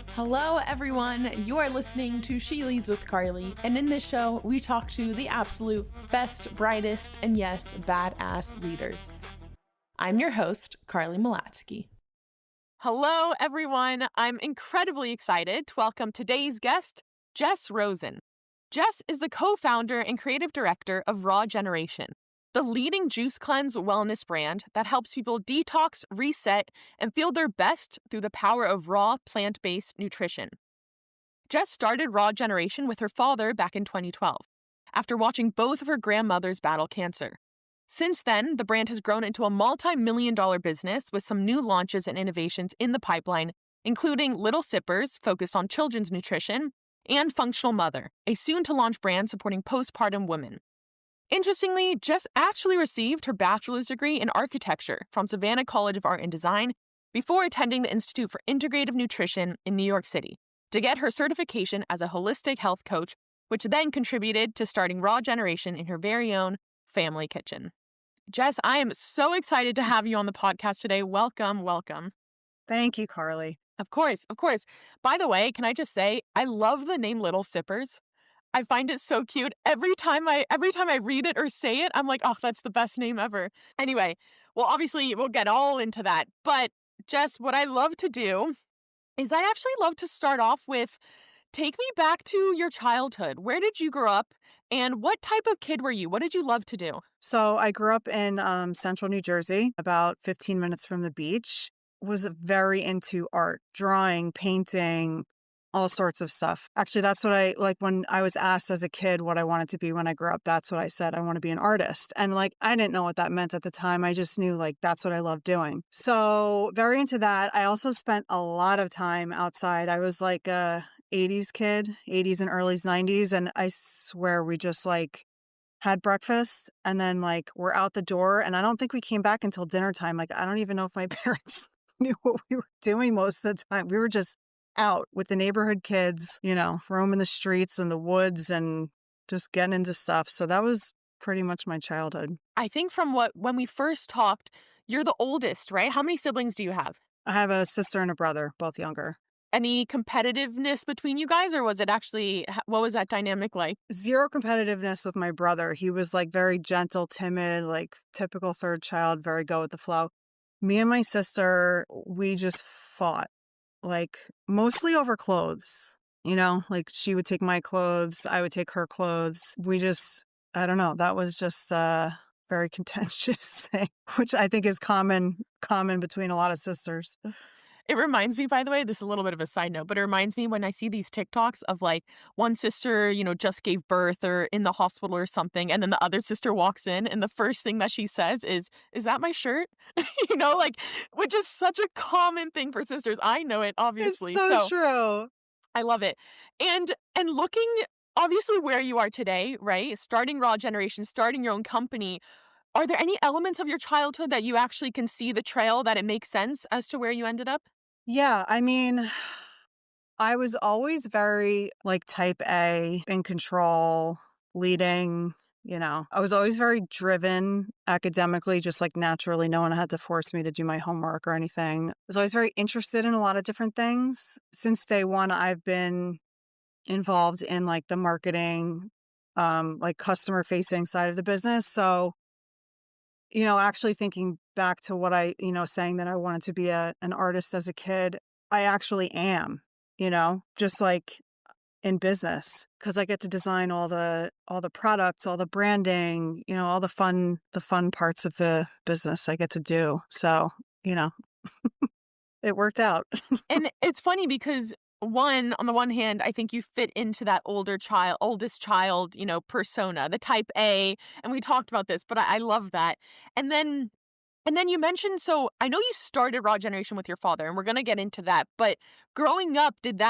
Hello, everyone. You are listening to She Leads with Carly, and in this show, we talk to the absolute best, brightest, and yes, badass leaders. I'm your host, Carly Malatsky. Hello, everyone. I'm incredibly excited to welcome today's guest, Jess Rosen. Jess is the co-founder and creative director of Raw Generation, the leading juice cleanse wellness brand that helps people detox, reset, and feel their best through the power of raw, plant-based nutrition. Jess started Raw Generation with her father back in 2012, after watching both of her grandmothers battle cancer. Since then, the brand has grown into a multi-million-dollar business with some new launches and innovations in the pipeline, including Little Sippers, focused on children's nutrition, and Functional Mother, a soon-to-launch brand supporting postpartum women. Interestingly, Jess actually received her bachelor's degree in architecture from Savannah College of Art and Design before attending the Institute for Integrative Nutrition in New York City to get her certification as a holistic health coach, which then contributed to starting Raw Generation in her very own family kitchen. Jess, I am so excited to have you on the podcast today. Welcome, welcome. Thank you, Carly. Of course, of course. By the way, can I just say, I love the name Little Sippers. I find it so cute. Every time I read it or say it, I'm like, oh, that's the best name ever. Anyway, well, obviously, we'll get all into that. But Jess, what I love to do is I actually love to start off with, take me back to your childhood. Where did you grow up? And what type of kid were you? What did you love to do? So I grew up in central New Jersey, about 15 minutes from the beach. Was very into art, drawing, painting, all sorts of stuff. Actually, that's what I like when I was asked as a kid what I wanted to be when I grew up. That's what I said. I want to be an artist. And I didn't know what that meant at the time. I just knew that's what I loved doing. So very into that. I also spent a lot of time outside. I was like a 80s kid, 80s and early 90s. And I swear we just had breakfast and then we're out the door. And I don't think we came back until dinner time. I don't even know if my parents knew what we were doing most of the time. We were just out with the neighborhood kids, roaming the streets and the woods and just getting into stuff. So that was pretty much my childhood. I think when we first talked, you're the oldest, right? How many siblings do you have? I have a sister and a brother, both younger. Any competitiveness between you guys, or was it actually, what was that dynamic like? Zero competitiveness with my brother. He was very gentle, timid, typical third child, very go with the flow. Me and my sister, we just fought, mostly over clothes, she would take my clothes, I would take her clothes. I don't know, that was just a very contentious thing, which I think is common between a lot of sisters. It reminds me, by the way, this is a little bit of a side note, but it reminds me when I see these TikToks of one sister, just gave birth or in the hospital or something. And then the other sister walks in and the first thing that she says is that my shirt? Which is such a common thing for sisters. I know it, obviously. It's so true. I love it. And looking obviously where you are today, right? Starting Raw Generation, starting your own company. Are there any elements of your childhood that you actually can see the trail that it makes sense as to where you ended up? Yeah, I mean, I was always very type A, in control, leading, I was always very driven academically, just naturally. No one had to force me to do my homework or anything. I was always very interested in a lot of different things. Since day one, I've been involved in the marketing, customer facing side of the business. So, actually thinking back to what I, saying that I wanted to be an artist as a kid, I actually am, just in business, because I get to design all the products, all the branding, all the fun parts of the business I get to do. So, it worked out. And it's funny because on the one hand, I think you fit into that oldest child, persona, the type A. And we talked about this, but I love that. And then you mentioned, so I know you started Raw Generation with your father, and we're going to get into that. But growing up, did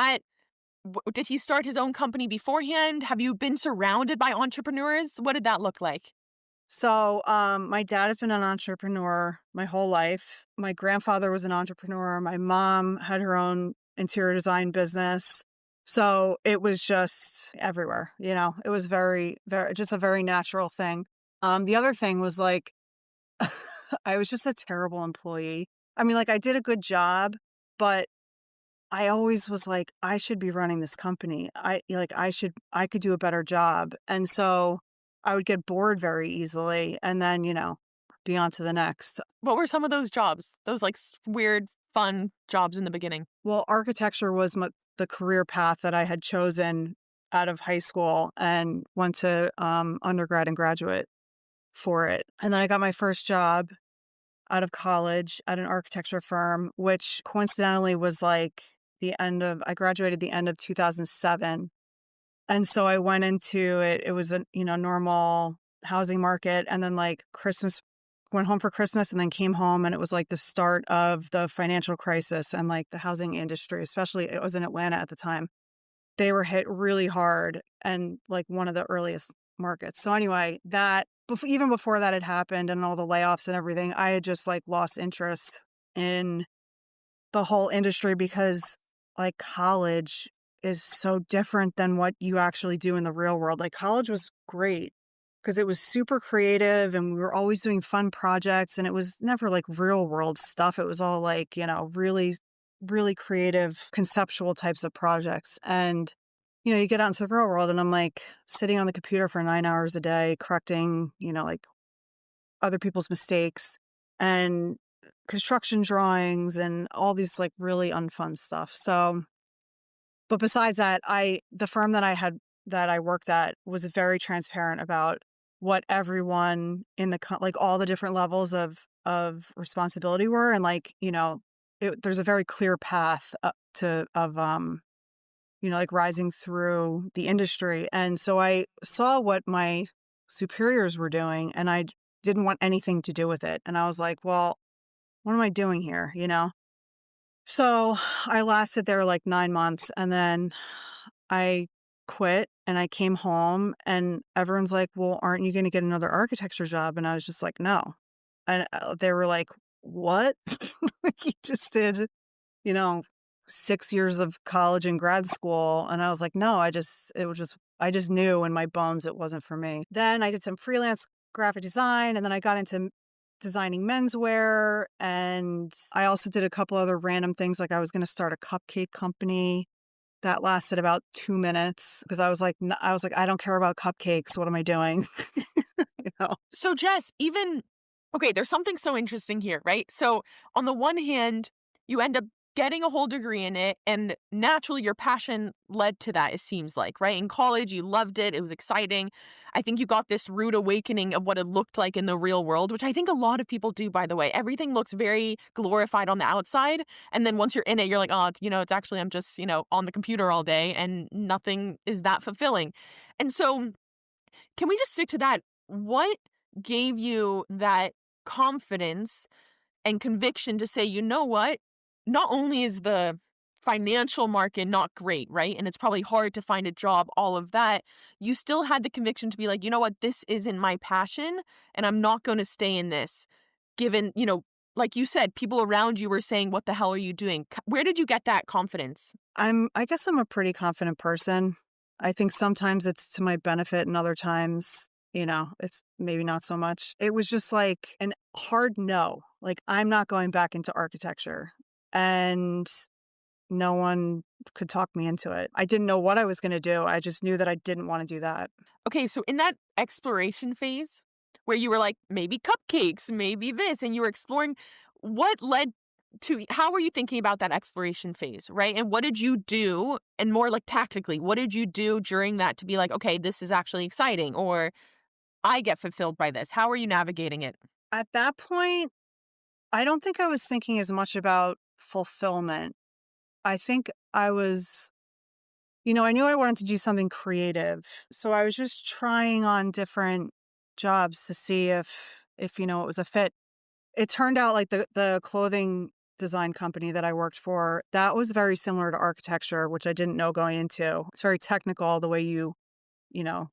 he start his own company beforehand? Have you been surrounded by entrepreneurs? What did that look like? So, my dad has been an entrepreneur my whole life. My grandfather was an entrepreneur. My mom had her own interior design business. So it was just everywhere, it was very, very, just a very natural thing. The other thing was I was just a terrible employee. I mean, I did a good job, but I always was like, I should be running this company. I could do a better job. And so I would get bored very easily and then, be on to the next. What were some of those jobs? Those like weird, fun jobs in the beginning? Well, architecture was the career path that I had chosen out of high school and went to undergrad and graduate for it. And then I got my first job out of college at an architecture firm, which coincidentally was like I graduated the end of 2007. And so I went into it. It was a, normal housing market. And then like went home for Christmas and then came home. And it was like the start of the financial crisis and like the housing industry, especially it was in Atlanta at the time. They were hit really hard and like one of the earliest markets. So anyway, even before that had happened and all the layoffs and everything, I had just like lost interest in the whole industry because like college is so different than what you actually do in the real world. Like college was great because it was super creative and we were always doing fun projects and it was never like real world stuff. It was all like, really, really creative conceptual types of projects. And, you get out into the real world and I'm like sitting on the computer for 9 hours a day, correcting, like other people's mistakes and construction drawings and all these like really unfun stuff. So, but besides that, the firm that I worked at was very transparent about what everyone in like all the different levels of responsibility were. And like, there's a very clear path like rising through the industry. And so I saw what my superiors were doing and I didn't want anything to do with it. And I was like, well, what am I doing here? So I lasted there like 9 months and then I quit and I came home and everyone's like, well, aren't you going to get another architecture job? And I was just like, no. And they were like, what? You just did, 6 years of college and grad school. And I was like, no, I just knew in my bones it wasn't for me. Then I did some freelance graphic design and then I got into designing menswear. And I also did a couple other random things. Like I was going to start a cupcake company that lasted about 2 minutes because I was like, I don't care about cupcakes. What am I doing? So Jess, okay, there's something so interesting here, right? So on the one hand, you end up getting a whole degree in it and naturally your passion led to that, it seems like, right? In college, you loved it. It was exciting. I think you got this rude awakening of what it looked like in the real world, which I think a lot of people do, by the way. Everything looks very glorified on the outside. And then once you're in it, you're like, oh, it's actually, I'm just, on the computer all day and nothing is that fulfilling. And so can we just stick to that? What gave you that confidence and conviction to say, you know what? Not only is the financial market not great, right? And it's probably hard to find a job, all of that. You still had the conviction to be like, you know what? This isn't my passion and I'm not going to stay in this. Given, like you said, people around you were saying, what the hell are you doing? Where did you get that confidence? I guess I'm a pretty confident person. I think sometimes it's to my benefit and other times, it's maybe not so much. It was just like an hard no. Like, I'm not going back into architecture. And no one could talk me into it. I didn't know what I was going to do. I just knew that I didn't want to do that. Okay, so in that exploration phase where you were like, maybe cupcakes, maybe this, and you were exploring, what led to, how were you thinking about that exploration phase, right? And what did you do? And more like tactically, what did you do during that to be like, okay, this is actually exciting, or I get fulfilled by this? How are you navigating it? At that point, I don't think I was thinking as much about fulfillment. I think I was, I knew I wanted to do something creative. So I was just trying on different jobs to see if it was a fit. It turned out like the clothing design company that I worked for, that was very similar to architecture, which I didn't know going into. It's very technical, the way you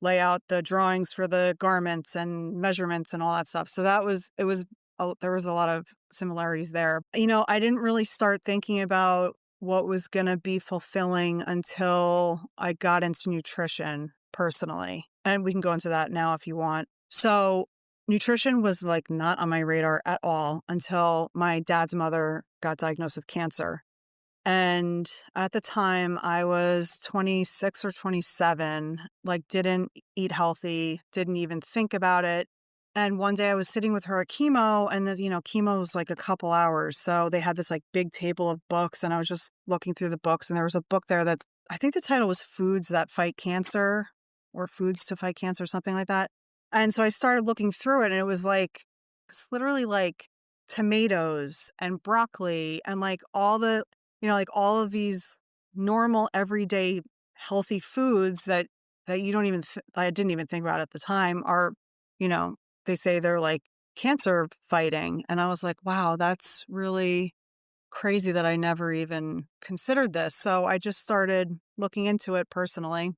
lay out the drawings for the garments and measurements and all that stuff. So there was a lot of similarities there. I didn't really start thinking about what was going to be fulfilling until I got into nutrition personally. And we can go into that now if you want. So nutrition was like not on my radar at all until my dad's mother got diagnosed with cancer. And at the time, I was 26 or 27, like, didn't eat healthy, didn't even think about it. And one day I was sitting with her at chemo, and, chemo was like a couple hours. So they had this like big table of books, and I was just looking through the books, and there was a book there that I think the title was Foods That Fight Cancer or Foods to Fight Cancer, something like that. And so I started looking through it, and it was like, it's literally like tomatoes and broccoli and like like all of these normal everyday healthy foods that you don't even I didn't even think about at the time are, you know, they say they're like cancer fighting. And I was like, wow, that's really crazy that I never even considered this. So I just started looking into it personally.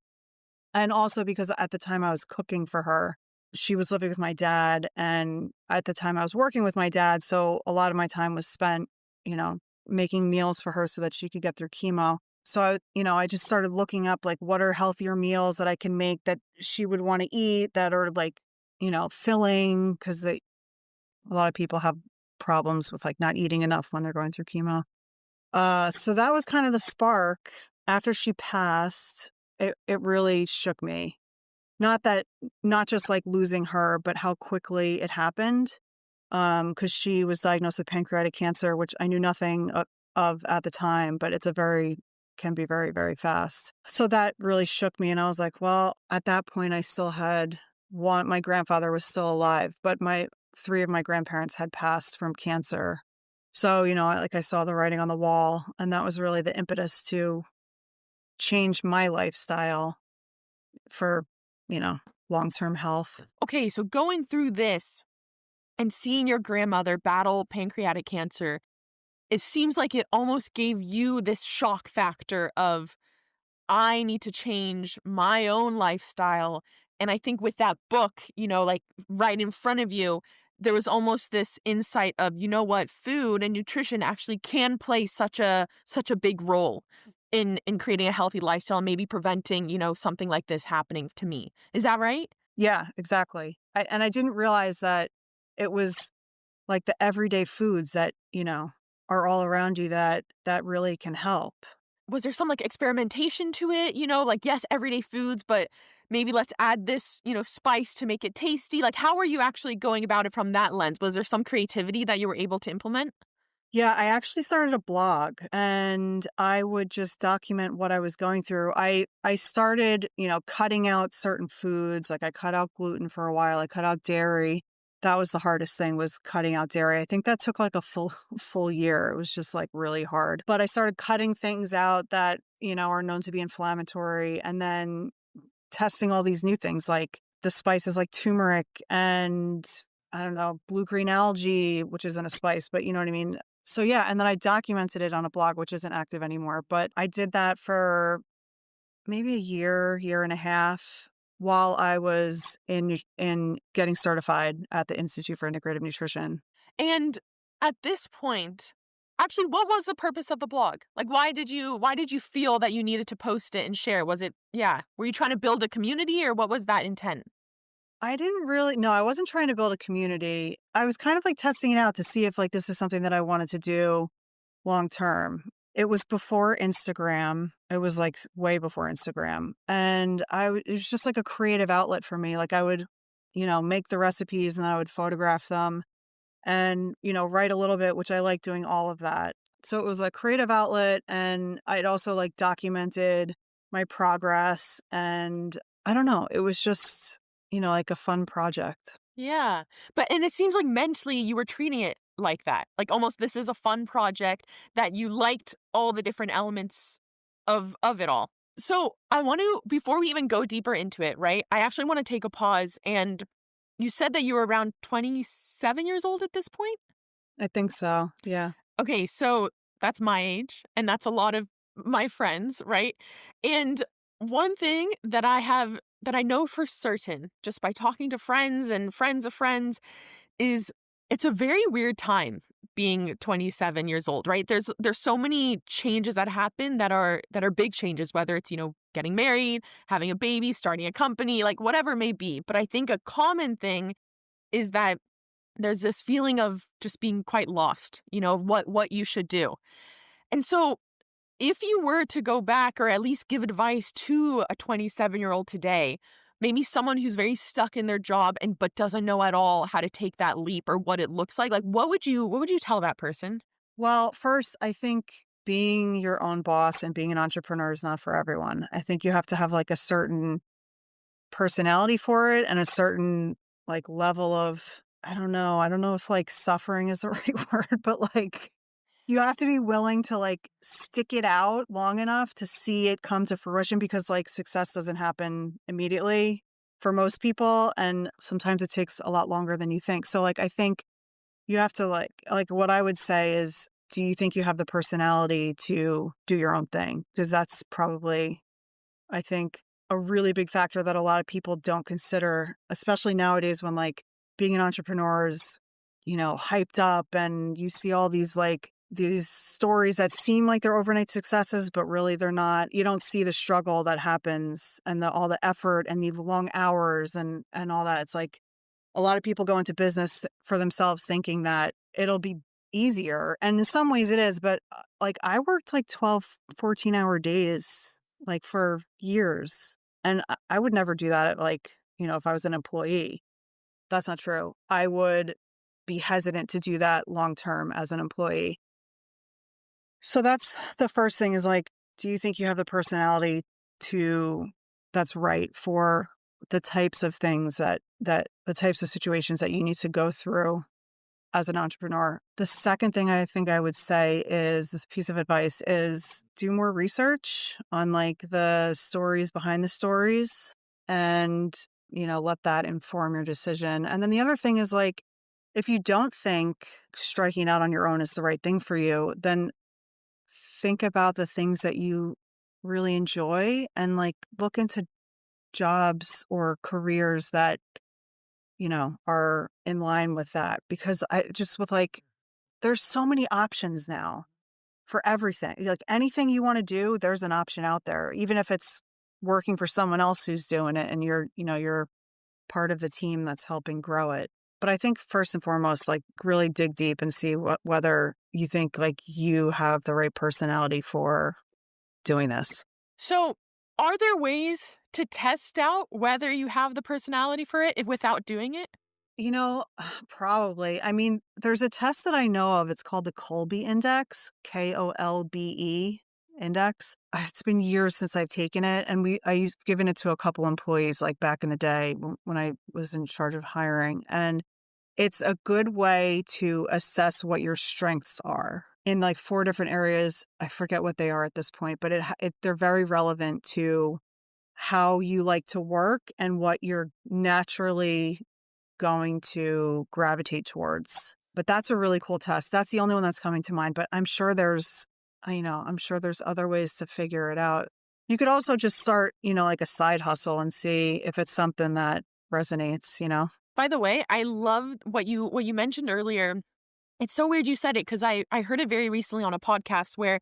And also because at the time I was cooking for her. She was living with my dad, and at the time I was working with my dad, so a lot of my time was spent, you know, making meals for her so that she could get through chemo. So I just started looking up like what are healthier meals that I can make that she would want to eat that are like, filling, because a lot of people have problems with like not eating enough when they're going through chemo. So that was kind of the spark. After she passed, it really shook me. Not just like losing her, but how quickly it happened. Because she was diagnosed with pancreatic cancer, which I knew nothing of at the time, but can be very, very fast. So that really shook me. And I was like, well, at that point, I still had my grandfather was still alive, but three of my grandparents had passed from cancer. So, I saw the writing on the wall, and that was really the impetus to change my lifestyle for, you know, long-term health. Okay, so going through this and seeing your grandmother battle pancreatic cancer, it seems like it almost gave you this shock factor of, I need to change my own lifestyle. And I think with that book, like right in front of you, there was almost this insight of, what, food and nutrition actually can play such a big role in creating a healthy lifestyle, and maybe preventing, something like this happening to me. Is that right? Yeah, exactly. And I didn't realize that it was like the everyday foods that, are all around you that really can help. Was there some like experimentation to it? Like, yes, everyday foods, but maybe let's add this, spice to make it tasty. Like, how are you actually going about it from that lens? Was there some creativity that you were able to implement? Yeah, I actually started a blog, and I would just document what I was going through. I started, cutting out certain foods. Like I cut out gluten for a while. I cut out dairy. That was the hardest thing, was cutting out dairy. I think that took like a full year. It was just like really hard. But I started cutting things out that, are known to be inflammatory, and then testing all these new things like the spices like turmeric and, I don't know, blue-green algae, which isn't a spice, but you know what I mean? So yeah, and then I documented it on a blog, which isn't active anymore, but I did that for maybe a year and a half while I was in getting certified at the Institute for Integrative Nutrition. And at this point, actually, what was the purpose of the blog? Like, why did you feel that you needed to post it and share? Was it, yeah, were you trying to build a community, or what was that intent? I didn't really no, I wasn't trying to build a community. I was kind of like testing it out to see if like this is something that I wanted to do long term. It was before Instagram. It was like way before Instagram. And it was just like a creative outlet for me. Like I would, make the recipes, and then I would photograph them and, write a little bit, which I like doing all of that. So it was a creative outlet, and I'd also like documented my progress, and I don't know, it was just, like a fun project. Yeah. And it seems like mentally you were treating it like that. Like, almost, this is a fun project, that you liked all the different elements of it all. So, I want to, before we even go deeper into it, right? I actually want to take a pause, and you said that you were around 27 years old at this point? I think so. Yeah. Okay, so that's my age, and that's a lot of my friends, right? And one thing that I know for certain, just by talking to friends and friends of friends, is it's a very weird time being 27 years old, right? There's so many changes that happen that are big changes, whether it's, getting married, having a baby, starting a company, like whatever it may be. But I think a common thing is that there's this feeling of just being quite lost, of what you should do. And so if you were to go back or at least give advice to a 27-year-old today, maybe someone who's very stuck in their job but doesn't know at all how to take that leap or what it looks like what would you tell that person? Well, first, I think being your own boss and being an entrepreneur is not for everyone. I think you have to have like a certain personality for it and a certain like level of, I don't know if like suffering is the right word, but like you have to be willing to like stick it out long enough to see it come to fruition because like success doesn't happen immediately for most people. And sometimes it takes a lot longer than you think. So like, I think you have to like what I would say is, do you think you have the personality to do your own thing? Because that's probably, I think, a really big factor that a lot of people don't consider, especially nowadays when like being an entrepreneur is, hyped up and you see all these stories that seem like they're overnight successes, but really they're not. You don't see the struggle that happens and all the effort and the long hours and all that. It's like a lot of people go into business for themselves thinking that it'll be easier. And in some ways it is, but like I worked like 12, 14-hour days like for years. And I would never do that at like, if I was an employee. That's not true. I would be hesitant to do that long term as an employee. So that's the first thing is like, do you think you have the personality that's right for the types of things that the types of situations that you need to go through as an entrepreneur? The second thing I think I would say is this piece of advice is do more research on like the stories behind the stories and, let that inform your decision. And then the other thing is like, if you don't think striking out on your own is the right thing for you, then think about the things that you really enjoy and like look into jobs or careers that, are in line with that. Because I just with like, there's so many options now for everything. Like anything you want to do, there's an option out there, even if it's working for someone else who's doing it and you're part of the team that's helping grow it. But I think first and foremost, like really dig deep and see whether you think like you have the right personality for doing this. So, are there ways to test out whether you have the personality for it without doing it? Probably. I mean, there's a test that I know of. It's called the Kolbe Index, Kolbe index. It's been years since I've taken it, and I've given it to a couple employees like back in the day when I was in charge of hiring. And it's a good way to assess what your strengths are in like 4 different areas. I forget what they are at this point, but they're very relevant to how you like to work and what you're naturally going to gravitate towards. But that's a really cool test. That's the only one that's coming to mind, but I'm sure I'm sure there's other ways to figure it out. You could also just start, like a side hustle and see if it's something that resonates. By the way, I love what you mentioned earlier. It's so weird you said it because I heard it very recently on a podcast where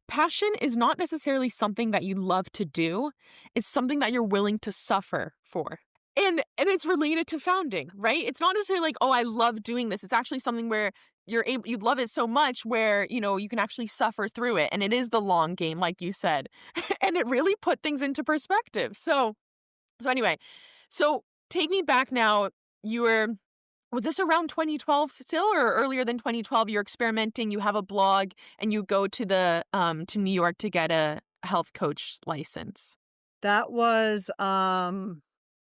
passion is not necessarily something that you love to do. It's something that you're willing to suffer for. And it's related to founding, right? It's not necessarily like, oh, I love doing this. It's actually something where you love it so much where, you can actually suffer through it. And it is the long game, like you said. And it really put things into perspective. So anyway, so take me back now. Was this around 2012 still or earlier than 2012? You're experimenting, you have a blog, and you go to New York to get a health coach license. That was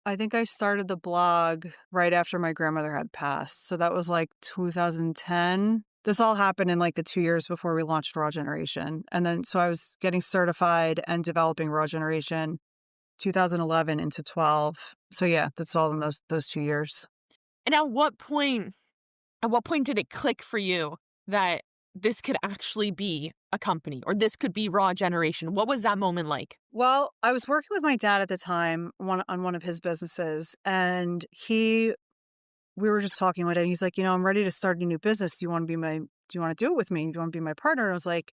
I think I started the blog right after my grandmother had passed. So that was like 2010. This all happened in like the 2 years before we launched Raw Generation. And then so I was getting certified and developing Raw Generation 2011 into 12. So yeah, that's all in those 2 years. And at what point did it click for you that this could actually be a company or this could be Raw Generation? What was that moment like? Well, I was working with my dad at the time on one of his businesses, and we were just talking one day, and he's like, I'm ready to start a new business. Do you want to do it with me? Do you want to be my partner? And I was like,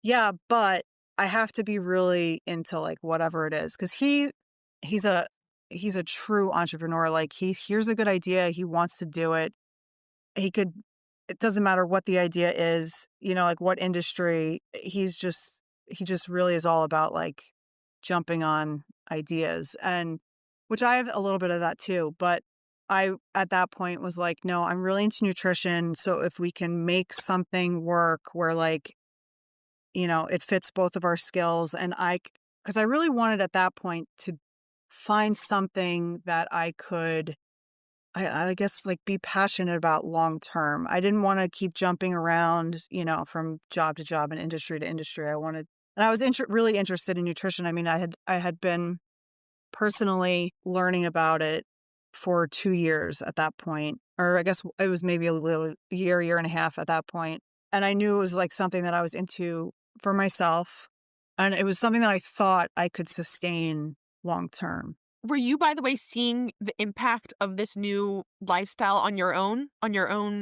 yeah, but I have to be really into like whatever it is. Cause he's a true entrepreneur. Like he hears a good idea. He wants to do it. It doesn't matter what the idea is, like what industry. he just really is all about like jumping on ideas, and which I have a little bit of that too. But I, at that point, was like, no, I'm really into nutrition. So if we can make something work where like, it fits both of our skills, and because I really wanted at that point to find something that I could, I guess, like be passionate about long term. I didn't want to keep jumping around, from job to job and industry to industry. And I was really interested in nutrition. I mean, I had been personally learning about it for 2 years at that point, or I guess it was maybe a little year and a half at that point. And I knew it was like something that I was into for myself. And it was something that I thought I could sustain long term. Were you, by the way, seeing the impact of this new lifestyle on your own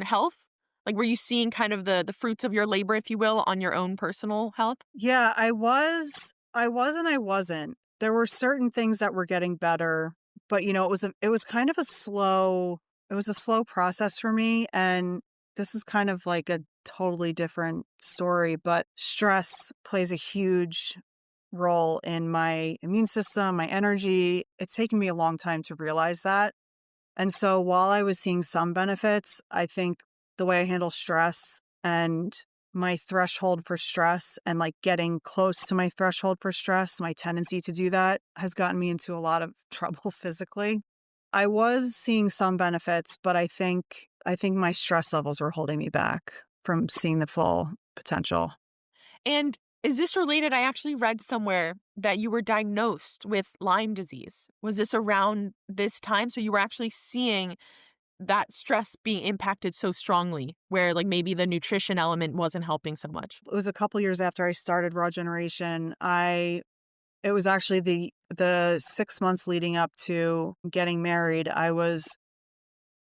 health? Like, were you seeing kind of the fruits of your labor, if you will, on your own personal health? Yeah, I was. And I wasn't. There were certain things that were getting better, but it was kind of it was a slow process for me. And this is kind of like a totally different story, but stress plays a huge role in my immune system, my energy. It's taken me a long time to realize that. And so while I was seeing some benefits, I think the way I handle stress and my threshold for stress and like getting close to my threshold for stress, my tendency to do that has gotten me into a lot of trouble physically. I was seeing some benefits, but I think my stress levels were holding me back from seeing the full potential. And is this related? I actually read somewhere that you were diagnosed with Lyme disease. Was this around this time? So you were actually seeing that stress being impacted so strongly, where like maybe the nutrition element wasn't helping so much? It was a couple years after I started Raw Generation. It was actually the 6 months leading up to getting married. I was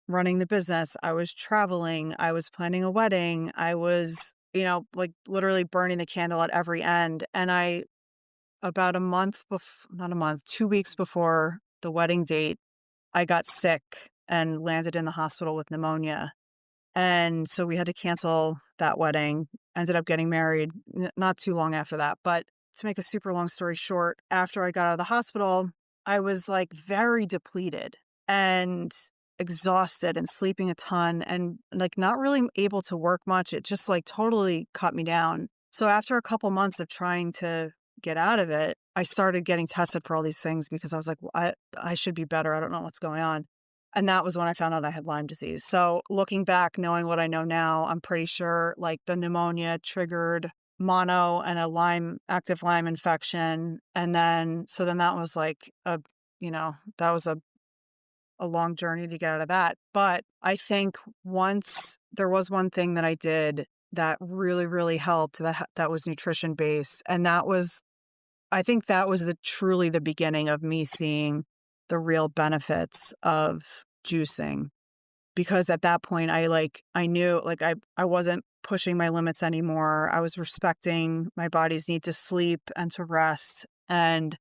running the business. I was traveling. I was planning a wedding. I was, like literally burning the candle at every end. And about a month not a month, 2 weeks before the wedding date, I got sick and landed in the hospital with pneumonia. And so we had to cancel that wedding, ended up getting married not too long after that. But to make a super long story short, after I got out of the hospital, I was like very depleted and exhausted and sleeping a ton and like not really able to work much. It just like totally cut me down. So after a couple months of trying to get out of it, I started getting tested for all these things because I was like, well, I should be better. I don't know what's going on. And that was when I found out I had Lyme disease. So looking back, knowing what I know now, I'm pretty sure like the pneumonia triggered mono and a active Lyme infection. And then that was like that was a long journey to get out of that. But I think once there was one thing that I did that really, really helped, that was nutrition based. And I think that was truly the beginning of me seeing the real benefits of juicing, because at that point I knew like I wasn't pushing my limits anymore. I was respecting my body's need to sleep and to rest. And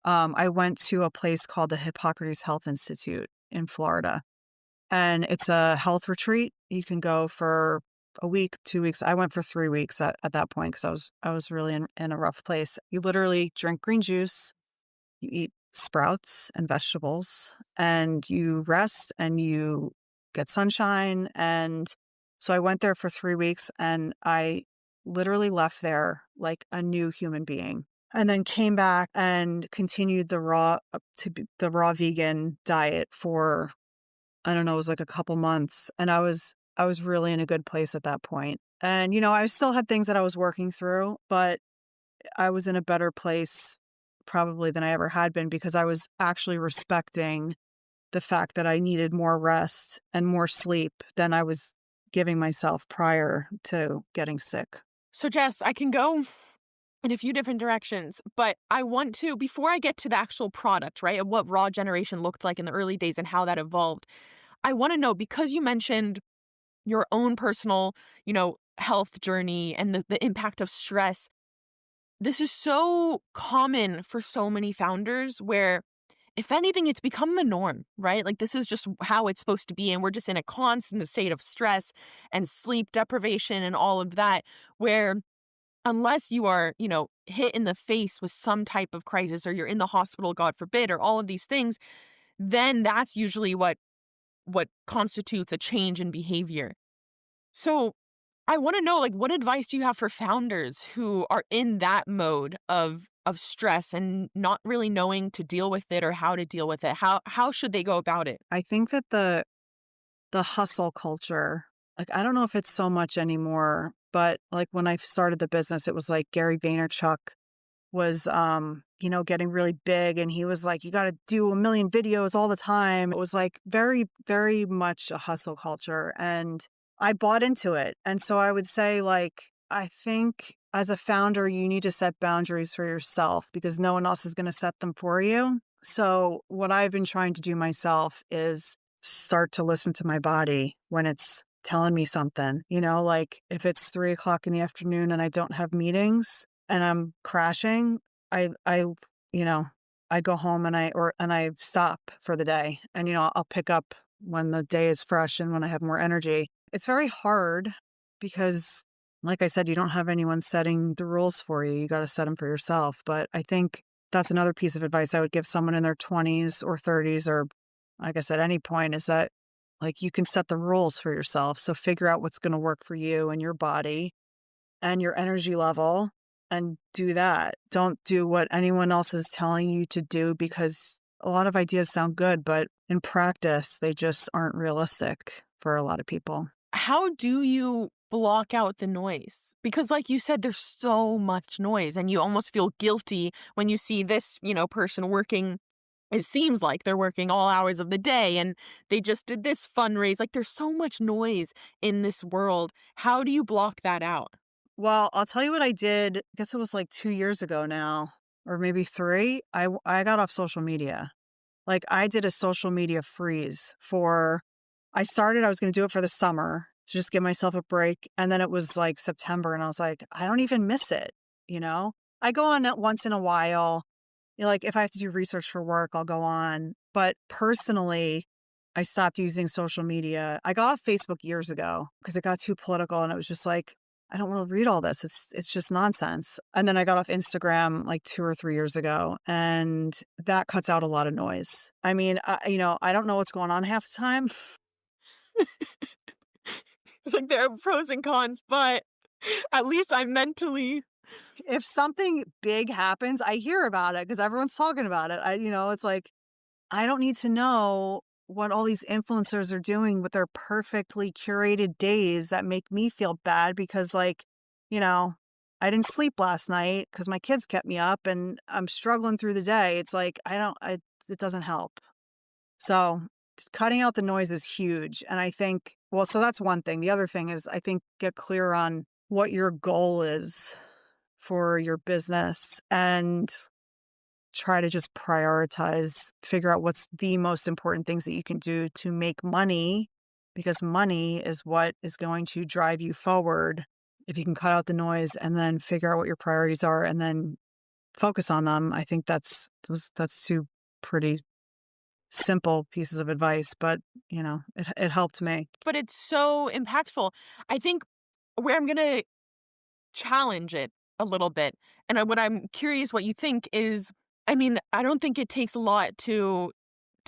I went to a place called the Hippocrates Health Institute in Florida, and it's a health retreat. You can go for a week, 2 weeks. I went for 3 weeks at that point because I was really in a rough place. You literally drink green juice, you eat sprouts and vegetables, and you rest and you get sunshine. And so I went there for 3 weeks, and I literally left there like a new human being, and then came back and continued the raw vegan diet for, I don't know, it was like a couple months. And I was really in a good place at that point. And, I still had things that I was working through, but I was in a better place probably than I ever had been, because I was actually respecting the fact that I needed more rest and more sleep than I was giving myself prior to getting sick. So Jess, I can go in a few different directions, but I want to, before I get to the actual product, right, of what Raw Generation looked like in the early days and how that evolved, I want to know, because you mentioned your own personal, health journey and the impact of stress. This is so common for so many founders where, if anything, it's become the norm, right? Like this is just how it's supposed to be. And we're just in a constant state of stress and sleep deprivation and all of that, where unless you are, hit in the face with some type of crisis or you're in the hospital, God forbid, or all of these things, then that's usually what constitutes a change in behavior. So I want to know, like, what advice do you have for founders who are in that mode of stress and not really knowing to deal with it or how to deal with it? How should they go about it? I think that the hustle culture, like, I don't know if it's so much anymore, but like when I started the business, it was like Gary Vaynerchuk was, getting really big, and he was like, you got to do a million videos all the time. It was like very, very much a hustle culture. And I bought into it. And so I would say, like, I think as a founder, you need to set boundaries for yourself because no one else is going to set them for you. So what I've been trying to do myself is start to listen to my body when it's telling me something, like if it's 3 o'clock in the afternoon and I don't have meetings and I'm crashing, you know, I go home and I stop for the day, and, I'll pick up when the day is fresh and when I have more energy. It's very hard because, like I said, you don't have anyone setting the rules for you. You got to set them for yourself. But I think that's another piece of advice I would give someone in their 20s or 30s, or like I said, any point, is that, like, you can set the rules for yourself. So figure out what's going to work for you and your body and your energy level and do that. Don't do what anyone else is telling you to do, because a lot of ideas sound good, but in practice, they just aren't realistic for a lot of people. How do you block out the noise? Because like you said, there's so much noise and you almost feel guilty when you see this, person working. It seems like they're working all hours of the day and they just did this fundraise. Like, there's so much noise in this world. How do you block that out? Well, I'll tell you what I did. I guess it was like 2 years ago now, or maybe three. I got off social media. Like, I did a social media freeze I was going to do it for the summer to just give myself a break. And then it was like September and I was like, I don't even miss it. I go on it once in a while. Like, if I have to do research for work, I'll go on. But personally, I stopped using social media. I got off Facebook years ago because it got too political and it was just like, I don't want to read all this. It's just nonsense. And then I got off Instagram like 2 or 3 years ago, and that cuts out a lot of noise. I mean, I don't know what's going on half the time. It's like there are pros and cons, but at least I'm mentally. If something big happens, I hear about it because everyone's talking about it. It's like, I don't need to know what all these influencers are doing with their perfectly curated days that make me feel bad because, like, I didn't sleep last night because my kids kept me up and I'm struggling through the day. It's like, it doesn't help. So cutting out the noise is huge. And I think, well, so that's one thing. The other thing is, I think, get clear on what your goal is for your business and try to just prioritize, figure out what's the most important things that you can do to make money, because money is what is going to drive you forward. If you can cut out the noise and then figure out what your priorities are and then focus on them, I think that's two pretty simple pieces of advice, but it helped me. But it's so impactful. I think where I'm going to challenge it a little bit, and what I'm curious what you think is, I mean, I don't think it takes a lot to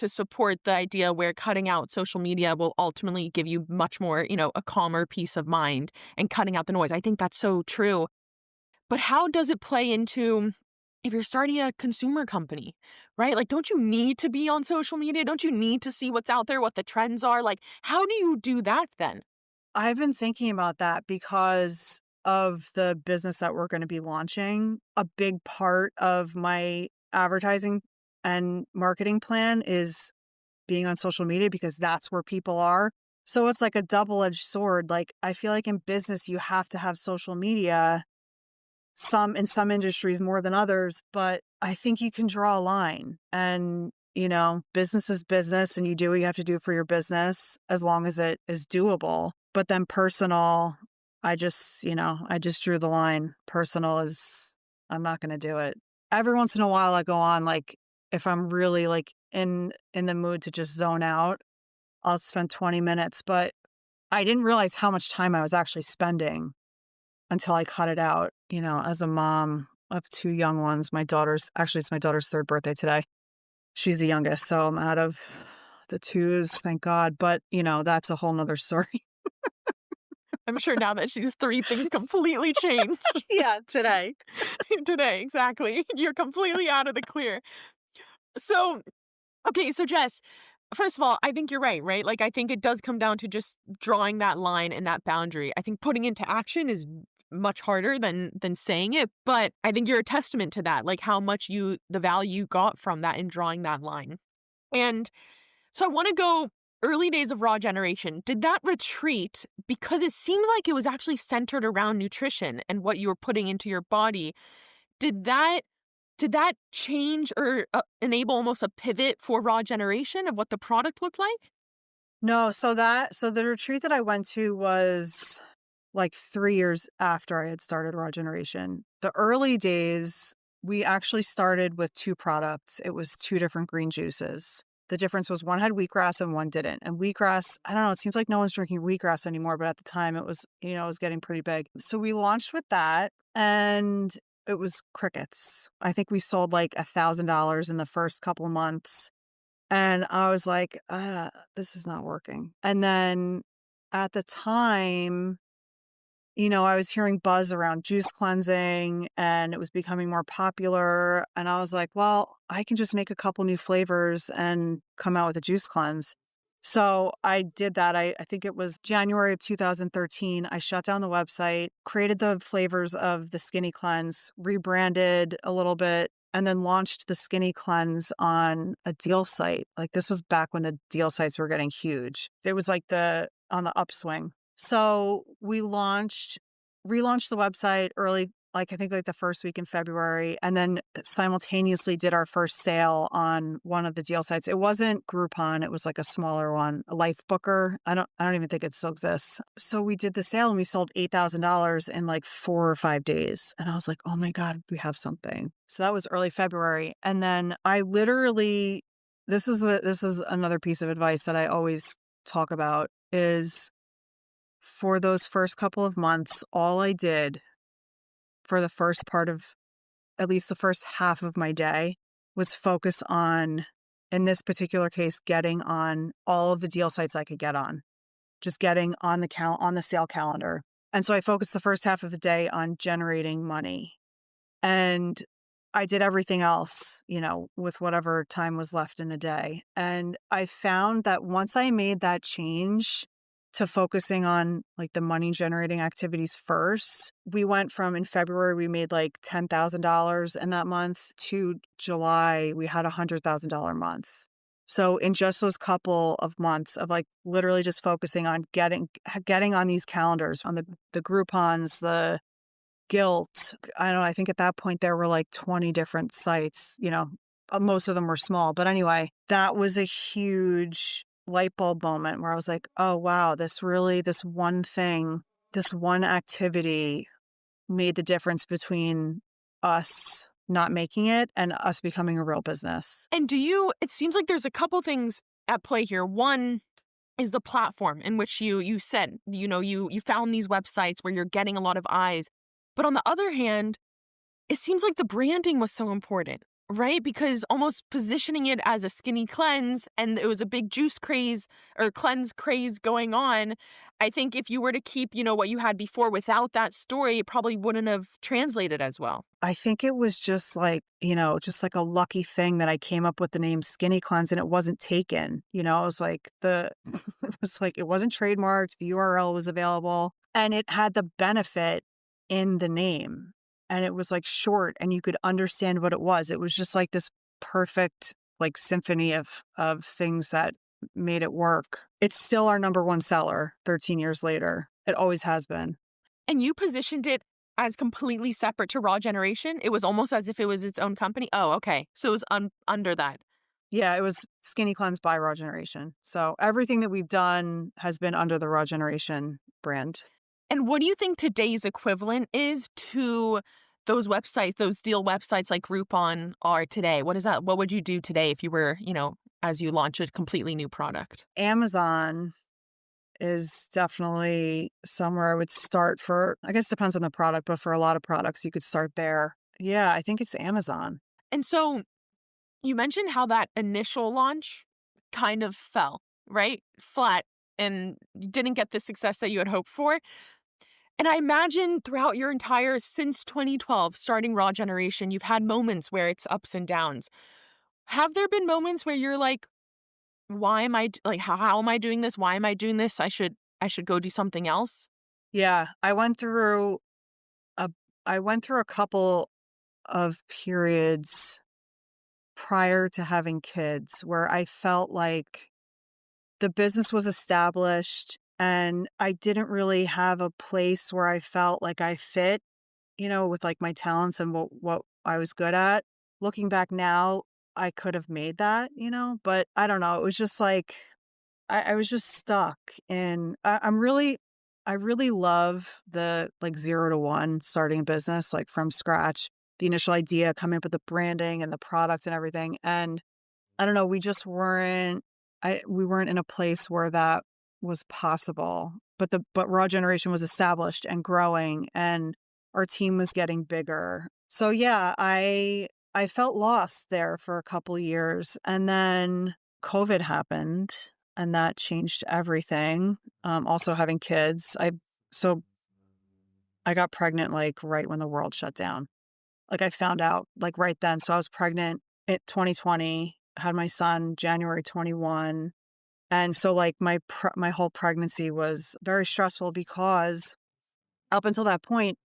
support the idea where cutting out social media will ultimately give you much more, a calmer peace of mind and cutting out the noise. I think that's so true. But how does it play into if you're starting a consumer company, right? Like, don't you need to be on social media? Don't you need to see what's out there, what the trends are? Like, how do you do that then? I've been thinking about that because of the business that we're going to be launching. A big part of my advertising and marketing plan is being on social media because that's where people are. So it's like a double-edged sword. Like, I feel like in business, you have to have social media, in some industries more than others, but I think you can draw a line and, business is business and you do what you have to do for your business as long as it is doable. But then personal, I just drew the line. Personal is, I'm not going to do it. Every once in a while I go on, like, if I'm really like in the mood to just zone out, I'll spend 20 minutes, but I didn't realize how much time I was actually spending until I cut it out. as a mom of two young ones, it's my daughter's third birthday today. She's the youngest, so I'm out of the twos, thank God. But, that's a whole nother story. I'm sure now that she's 3, things completely change. Yeah, today. Today, exactly. You're completely out of the clear. So, okay, so Jess, first of all, I think you're right, right? Like, I think it does come down to just drawing that line and that boundary. I think putting into action is much harder than saying it, but I think you're a testament to that, like how much the value you got from that in drawing that line. And so I want to go early days of Raw Generation. Did that retreat, because it seems like it was actually centered around nutrition and what you were putting into your body, did that change or enable almost a pivot for Raw Generation of what the product looked like? No, so the retreat that I went to was like 3 years after I had started Raw Generation. The early days, we actually started with 2 products. It was 2 different green juices. The difference was one had wheatgrass and one didn't. And wheatgrass, I don't know, it seems like no one's drinking wheatgrass anymore, but at the time it was, it was getting pretty big. So we launched with that and it was crickets. I think we sold like $1,000 in the first couple of months. And I was like, this is not working. And then at the time, I was hearing buzz around juice cleansing and it was becoming more popular. And I was like, well, I can just make a couple new flavors and come out with a juice cleanse. So I did that. I think it was January of 2013. I shut down the website, created the flavors of the Skinny Cleanse, rebranded a little bit, and then launched the Skinny Cleanse on a deal site. Like this was back when the deal sites were getting huge. It was like on the upswing. So we relaunched the website early, like I think like the first week in February, and then simultaneously did our first sale on one of the deal sites. It wasn't Groupon, it was like a smaller one, a Life Booker. I don't even think it still exists. So we did the sale and we sold $8,000 in like 4 or 5 days. And I was like, oh my God, we have something. So that was early February. And then I literally, this is another piece of advice that I always talk about is, for those first couple of months, all I did for the first part of, at least the first half of my day, was focus on, in this particular case, getting on all of the deal sites I could get on, just getting on the sale calendar. And so I focused the first half of the day on generating money. And I did everything else, with whatever time was left in the day. And I found that once I made that change to focusing on like the money generating activities first, we went from, in February, we made like $10,000 in that month, to July, we had $100,000 month. So in just those couple of months of like literally just focusing on getting on these calendars, on the Groupons, the Guilt, I don't know, I think at that point there were like 20 different sites, most of them were small. But anyway, that was a huge light bulb moment where I was like, oh wow, this one thing, this one activity made the difference between us not making it and us becoming a real business. And it seems like there's a couple things at play here. One is the platform in which you said, you found these websites where you're getting a lot of eyes. But on the other hand, it seems like the branding was so important, right? Because almost positioning it as a skinny cleanse, and it was a big juice craze or cleanse craze going on. I think if you were to keep, what you had before without that story, it probably wouldn't have translated as well. I think it was just like, just like a lucky thing that I came up with the name Skinny Cleanse and it wasn't taken. It was like it wasn't trademarked, the URL was available, and it had the benefit in the name. And it was like short and you could understand what it was. It was just like this perfect like symphony of things that made it work. It's still our number one seller 13 years later. It always has been. And you positioned it as completely separate to Raw Generation? It was almost as if it was its own company? Oh, okay. So it was under that. Yeah, it was Skinny Cleanse by Raw Generation. So everything that we've done has been under the Raw Generation brand. And what do you think today's equivalent is to those websites, those deal websites like Groupon are today? What is that? What would you do today if you were, as you launch a completely new product? Amazon is definitely somewhere I would start for, I guess it depends on the product, but for a lot of products, you could start there. Yeah, I think it's Amazon. And so you mentioned how that initial launch kind of fell, right? Flat, and you didn't get the success that you had hoped for. And I imagine throughout your entire since 2012, starting Raw Generation, you've had moments where it's ups and downs. Have there been moments where you're like, why am I like how am I doing this? Why am I doing this? I should go do something else? Yeah, a I went through a couple of periods prior to having kids where I felt like the business was established and I didn't really have a place where I felt like I fit, with like my talents and what I was good at. Looking back now, I could have made that, but I don't know. It was just like I was just stuck in I really love the like 0 to 1 starting a business, like from scratch, the initial idea, coming up with the branding and the products and everything. And I don't know, we weren't in a place where that was possible. But Raw Generation was established and growing and our team was getting bigger. So yeah, I felt lost there for a couple years. And then COVID happened and that changed everything. Also having kids. So I got pregnant like right when the world shut down. Like I found out like right then. So I was pregnant in 2020, had my son January 21. And so like my whole pregnancy was very stressful because up until that point,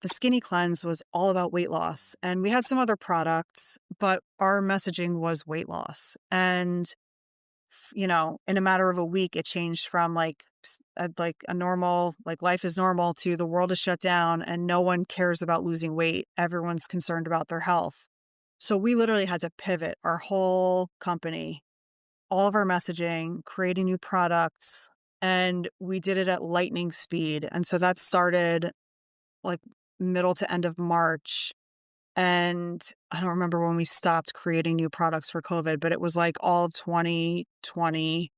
the Skinny Cleanse was all about weight loss. And we had some other products, but our messaging was weight loss. And in a matter of a week, it changed from like a normal, like life is normal to the world is shut down and no one cares about losing weight. Everyone's concerned about their health. So we literally had to pivot our whole company, all of our messaging, creating new products, and we did it at lightning speed. And so that started like middle to end of March. And I don't remember when we stopped creating new products for COVID, but it was like all of 2020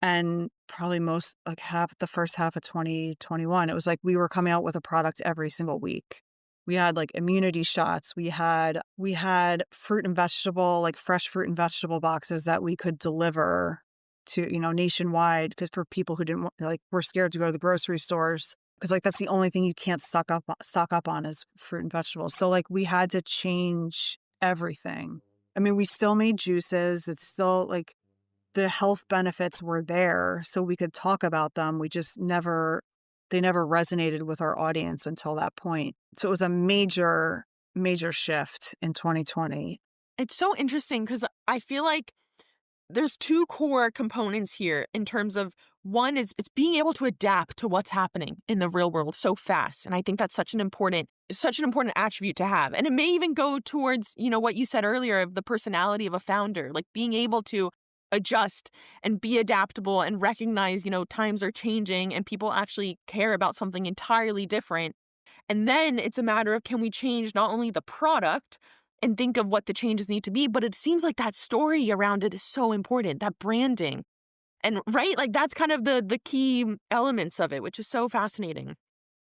and probably most like the first half of 2021. It was like we were coming out with a product every single week. We had like immunity shots. We had fruit and vegetable, like fresh fruit and vegetable boxes that we could deliver to, nationwide, because for people who didn't were scared to go to the grocery stores, because like that's the only thing you can't stock up on is fruit and vegetables. So like we had to change everything. I mean, we still made juices. It's still like the health benefits were there, so we could talk about them. They never resonated with our audience until that point. So it was a major, major shift in 2020. It's so interesting because I feel like there's two core components here in terms of one is it's being able to adapt to what's happening in the real world so fast. And I think that's such an important attribute to have. And it may even go towards, what you said earlier of the personality of a founder, like being able to adjust and be adaptable and recognize, times are changing and people actually care about something entirely different. And then it's a matter of, can we change not only the product and think of what the changes need to be, but it seems like that story around it is so important, that branding. And right, like that's kind of the key elements of it, which is so fascinating.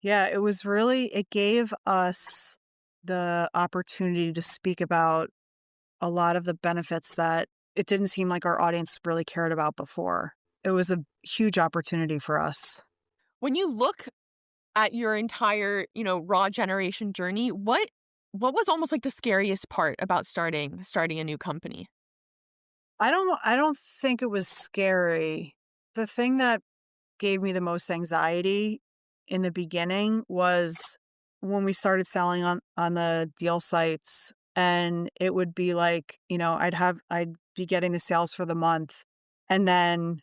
Yeah, it gave us the opportunity to speak about a lot of the benefits that it didn't seem like our audience really cared about before. It was a huge opportunity for us. When you look at your entire, Raw Generation journey, what was almost like the scariest part about starting a new company? I don't think it was scary. The thing that gave me the most anxiety in the beginning was when we started selling on the deal sites, and it would be like, I'd be getting the sales for the month, and then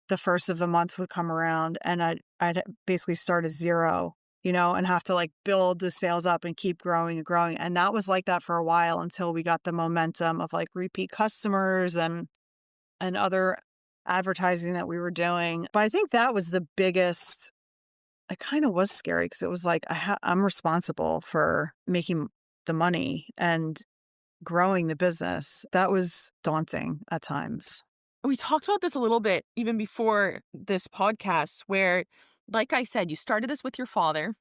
the first of the month would come around and I'd basically start at zero, and have to like build the sales up and keep growing and growing. And that was like that for a while until we got the momentum of like repeat customers and other advertising that we were doing. But I think that was the biggest. It kind of was scary because it was like I'm responsible for making the money and growing the business. That was daunting at times. we talked about this a little bit even before this podcast where, like I said, you started this with your father.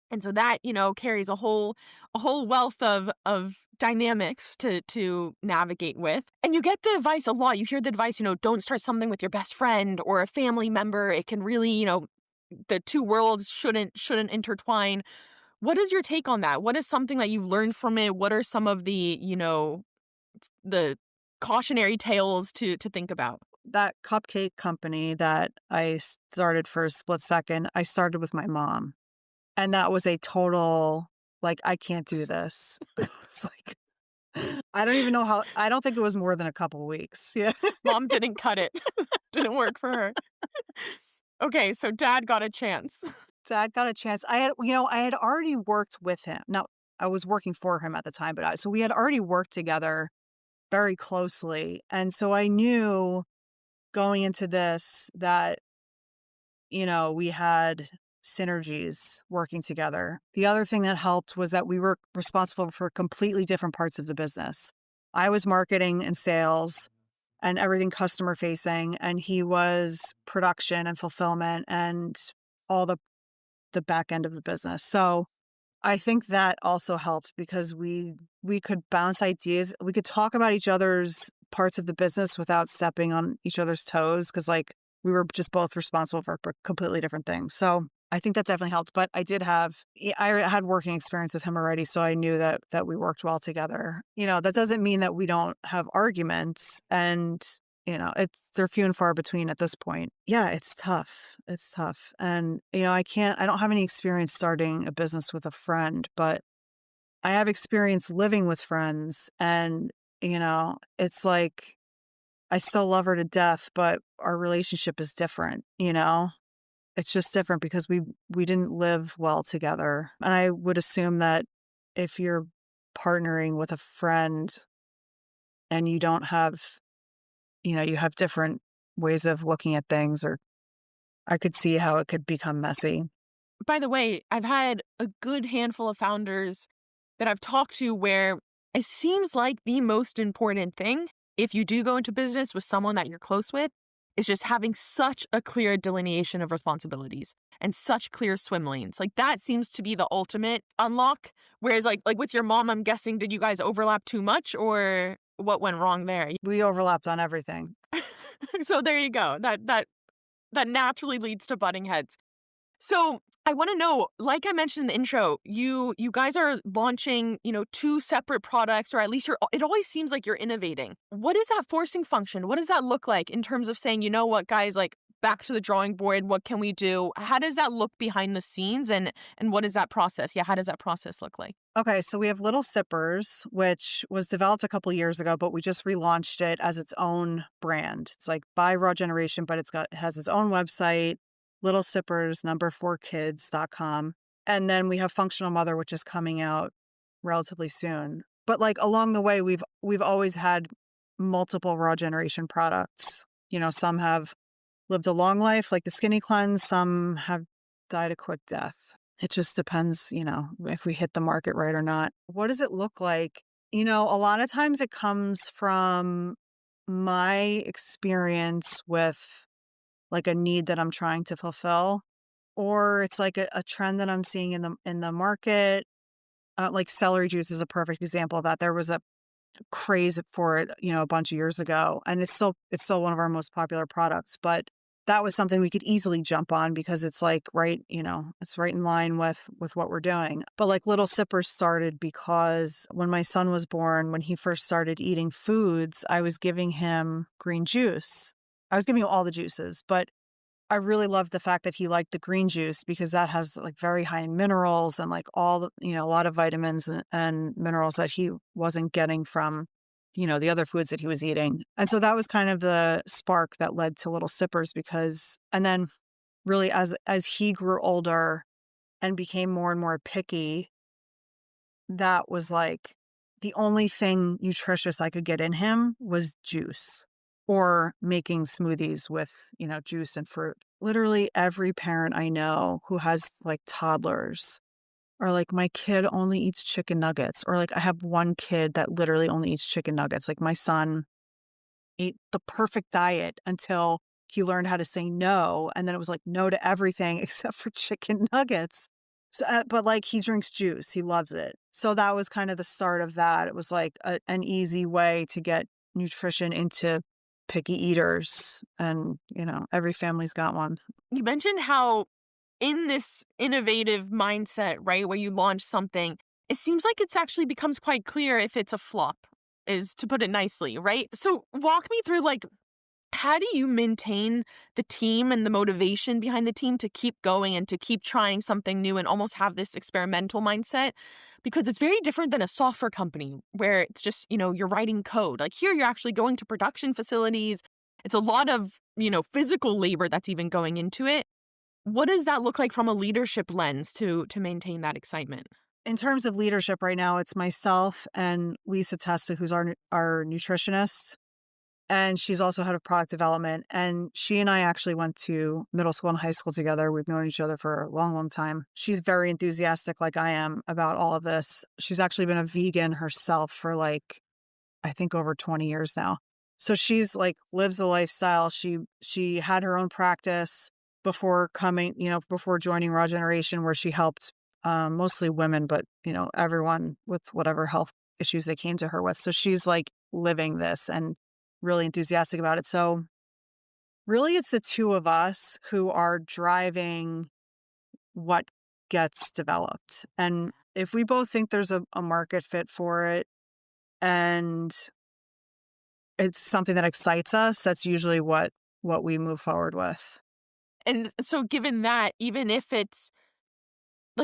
And so that, carries a whole wealth of dynamics to navigate with. And you get the advice a lot. You hear the advice, don't start something with your best friend or a family member. It can really, the two worlds shouldn't intertwine. What is your take on that? What is something that you've learned from it? What are some of the cautionary tales to think about? That cupcake company that I started for a split second, I started with my mom. And that was a total, like, I can't do this. It's like, I don't even know how, I don't think it was more than a couple weeks. Yeah. Mom didn't cut it. Didn't work for her. Okay, so dad got a chance. Dad got a chance. I had already worked with him. Now, I was working for him at the time, but so we had already worked together very closely. And so I knew going into this that, we had synergies working together. The other thing that helped was that we were responsible for completely different parts of the business. I was marketing and sales and everything customer facing, and he was production and fulfillment and all the back end of the business. So I think that also helped because we could bounce ideas. We could talk about each other's parts of the business without stepping on each other's toes because we were just both responsible for completely different things. So I think that definitely helped. But I had working experience with him already, so I knew that we worked well together. That doesn't mean that we don't have arguments, and they're few and far between at this point. Yeah, it's tough. It's tough. And, I don't have any experience starting a business with a friend, but I have experience living with friends. And, it's like, I still love her to death, but our relationship is different, It's just different because we didn't live well together. And I would assume that if you're partnering with a friend and you don't have you have different ways of looking at things, or I could see how it could become messy. By the way, I've had a good handful of founders that I've talked to where it seems like the most important thing, if you do go into business with someone that you're close with, is just having such a clear delineation of responsibilities and such clear swim lanes. Like that seems to be the ultimate unlock. Whereas like with your mom, I'm guessing, did you guys overlap too much or what went wrong there? We overlapped on everything. So there you go. That naturally leads to butting heads. So I want to know, like I mentioned in the intro, you guys are launching, two separate products, or at least it always seems like you're innovating. What is that forcing function? What does that look like in terms of saying, you know what, guys, like back to the drawing board, what can we do? How does that look behind the scenes and what is that process? Yeah, how does that process look like? Okay, so we have Little Sippers, which was developed a couple years ago, but we just relaunched it as its own brand. It's like by Raw Generation, but it has its own website, Little Sippers, number4kids.com. And then we have Functional Mother, which is coming out relatively soon. But like along the way, we've always had multiple Raw Generation products. Some have lived a long life, like the Skinny Cleanse. Some have died a quick death. It just depends, if we hit the market right or not. What does it look like? A lot of times it comes from my experience with like a need that I'm trying to fulfill, or it's like a trend that I'm seeing in the market. Like celery juice is a perfect example of that. There was a craze for it, a bunch of years ago, and it's still one of our most popular products. But that was something we could easily jump on because it's like it's right in line with what we're doing. But like Little Sippers started because when my son was born, when he first started eating foods, I was giving him green juice. I was giving him all the juices, but I really loved the fact that he liked the green juice because that has like very high in minerals and like all the, a lot of vitamins and minerals that he wasn't getting from, the other foods that he was eating. And so that was kind of the spark that led to Little Sippers and then really as he grew older and became more and more picky, that was like the only thing nutritious I could get in him was juice. Or making smoothies with, juice and fruit. Literally every parent I know who has like toddlers are like, my kid only eats chicken nuggets. Or like I have one kid that literally only eats chicken nuggets. Like my son ate the perfect diet until he learned how to say no. And then it was like no to everything except for chicken nuggets. So, but like he drinks juice. He loves it. So that was kind of the start of that. It was like an easy way to get nutrition into picky eaters. And, every family's got one. You mentioned how in this innovative mindset, right, where you launch something, it seems like it's actually becomes quite clear if it's a flop, is to put it nicely, right? So walk me through, like, how do you maintain the team and the motivation behind the team to keep going and to keep trying something new and almost have this experimental mindset? Because it's very different than a software company where it's just, you're writing code. Like here, you're actually going to production facilities. It's a lot of, physical labor that's even going into it. What does that look like from a leadership lens to maintain that excitement? In terms of leadership right now, it's myself and Lisa Testa, who's our nutritionist. And she's also head of product development. And she and I actually went to middle school and high school together. We've known each other for a long, long time. She's very enthusiastic like I am about all of this. She's actually been a vegan herself for I think over 20 years now. So she's lives the lifestyle. She had her own practice before before joining Raw Generation, where she helped mostly women, but, everyone with whatever health issues they came to her with. So she's living this and really enthusiastic about it. So really it's the two of us who are driving what gets developed. And if we both think there's a market fit for it and it's something that excites us, that's usually what we move forward with. And so given that, even if it's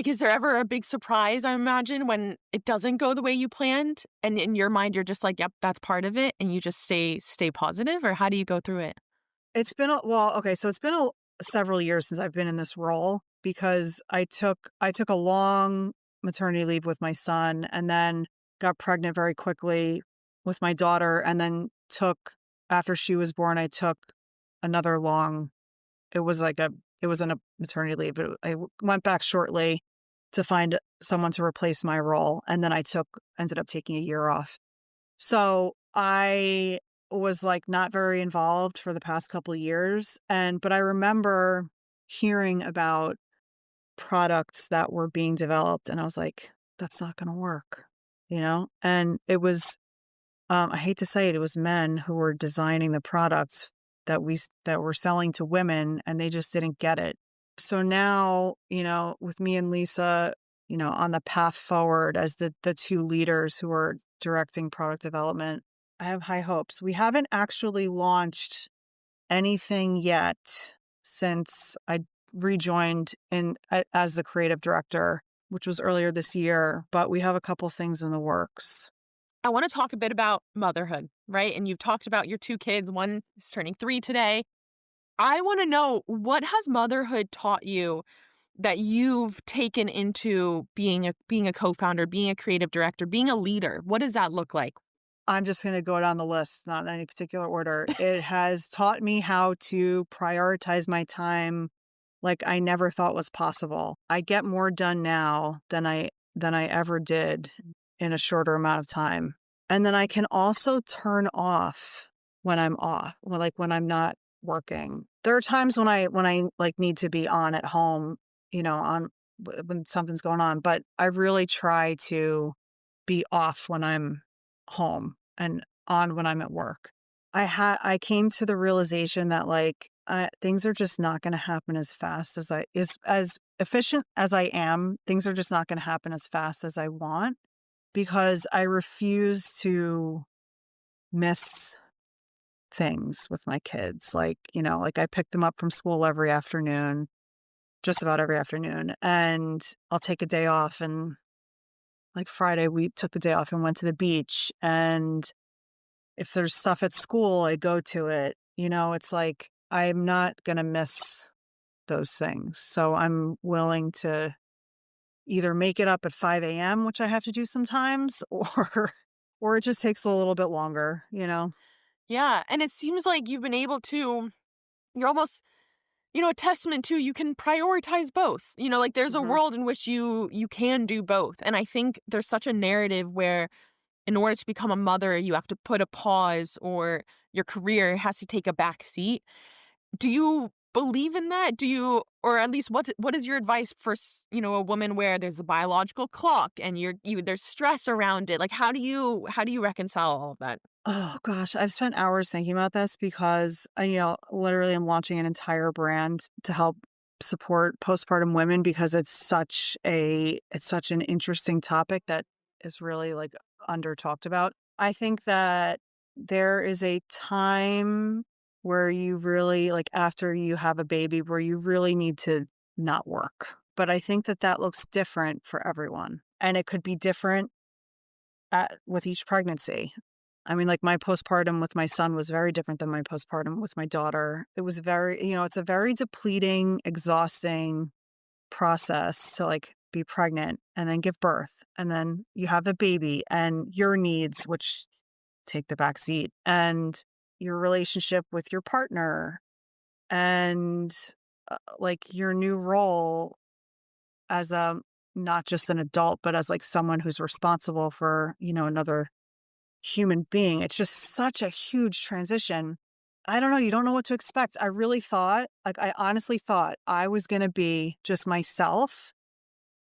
is there ever a big surprise, I imagine, when it doesn't go the way you planned? And in your mind, you're just like, yep, that's part of it. And you just stay positive? Or how do you go through it? It's been so it's been several years since I've been in this role because I took a long maternity leave with my son and then got pregnant very quickly with my daughter. And then after she was born, I took another long, it wasn't a maternity leave, but I went back shortly to find someone to replace my role. And then I ended up taking a year off. So I was not very involved for the past couple of years. But I remember hearing about products that were being developed and I was like, that's not going to work, And it was, I hate to say it was men who were designing the products that were selling to women and they just didn't get it. So now, with me and Lisa, on the path forward as the two leaders who are directing product development, I have high hopes. We haven't actually launched anything yet since I rejoined as the creative director, which was earlier this year, but we have a couple things in the works. I want to talk a bit about motherhood, right? And you've talked about your two kids. One is turning 3 today. I want to know, what has motherhood taught you that you've taken into being a co-founder, being a creative director, being a leader? What does that look like? I'm just going to go down the list, not in any particular order. It has taught me how to prioritize my time like I never thought was possible. I get more done now than I ever did in a shorter amount of time. And then I can also turn off when I'm off, when I'm not working. There are times when I need to be on at home, when something's going on, but I really try to be off when I'm home and on when I'm at work. I came to the realization that things are just not going to happen as fast as as efficient as I am. Things are just not going to happen as fast as I want because I refuse to miss things with my kids. I pick them up from school every afternoon, just about every afternoon, and I'll take a day off. And Friday, we took the day off and went to the beach. And if there's stuff at school, I go to it. It's I'm not going to miss those things. So I'm willing to either make it up at 5 a.m., which I have to do sometimes, or it just takes a little bit longer, Yeah. And it seems like you've been able to, you're almost, a testament to you can prioritize both. There's a world in which you can do both. And I think there's such a narrative where in order to become a mother, you have to put a pause or your career has to take a back seat. Do you believe in that? Do you, or at least what is your advice for, a woman where there's a biological clock and there's stress around it? Like, how do you reconcile all of that? Oh gosh, I've spent hours thinking about this because literally I'm launching an entire brand to help support postpartum women because it's such an interesting topic that is really like under talked about. I think that there is a time where you really like after you have a baby where you really need to not work. But I think that that looks different for everyone and it could be different with each pregnancy. I mean, like my postpartum with my son was very different than my postpartum with my daughter. It was it's a very depleting, exhausting process to like be pregnant and then give birth. And then you have the baby and your needs, which take the back seat, and your relationship with your partner and like your new role as a not just an adult, but as like someone who's responsible for, another human being. It's just such a huge transition. I don't know. You don't know what to expect. I honestly thought I was going to be just myself